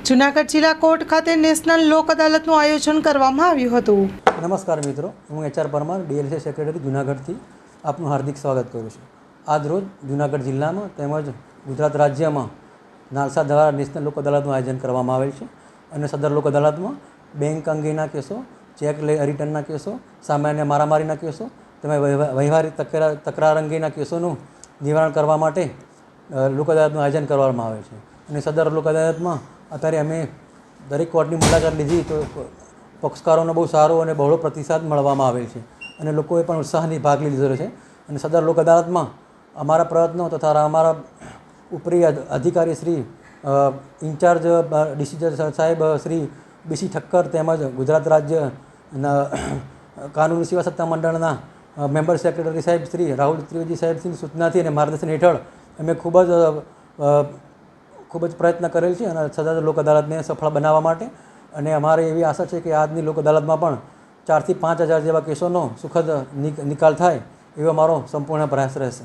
જૂનાગઢ જિલ્લા કોર્ટ ખાતે નેશનલ લોક અદાલતનું આયોજન કરવામાં આવ્યું હતું। નમસ્કાર મિત્રો, હું HR પરમાર DLC સેક્રેટરી જૂનાગઢથી આપનું હાર્દિક સ્વાગત કરું છું। આજ રોજ જૂનાગઢ જિલ્લામાં તેમજ ગુજરાત રાજ્યમાં નાલસા દ્વારા નેશનલ લોક અદાલતનું આયોજન કરવામાં આવેલ છે અને સદર લોક અદાલતમાં બેંક અંગેના કેસો, ચેક રિટર્નના કેસો, સામાન્ય મારામારીના કેસો તેમજ વ્યવહારિક તકરાર અંગેના કેસોનું નિવારણ કરવા માટે લોક અદાલતનું આયોજન કરવામાં આવે છે। અને સદર લોક અદાલતમાં અત્યારે અમે દરેક કોર્ટની મુલાકાત લીધી તો પક્ષકારોનો બહુ સારો અને બહોળો પ્રતિસાદ મળવામાં આવેલ છે અને લોકોએ પણ ઉત્સાહથી ભાગ લીધેલો છે। અને સદર લોક અદાલતમાં અમારા પ્રયત્નો તથા અમારા ઉપરી અધિકારી શ્રી ઇન્ચાર્જ DC સાહેબ શ્રી BC ઠક્કર તેમજ ગુજરાત રાજ્યના કાનૂની સેવા સત્તા મંડળના મેમ્બર સેક્રેટરી સાહેબ શ્રી રાહુલ ત્રિવેદી સાહેબની સૂચનાથી અને માર્ગદર્શન હેઠળ અમે ખૂબ જ પ્રયત્ન કરેલ છે અને સદર લોક અદાલતને સફળ બનાવવા માટે। અને અમારે એવી આશા છે કે આજની લોક અદાલતમાં પણ 4 થી 5 હજાર જેવા કેસોનો સુખદ નિકાલ થાય એવો અમારો સંપૂર્ણ પ્રયાસ રહેશે।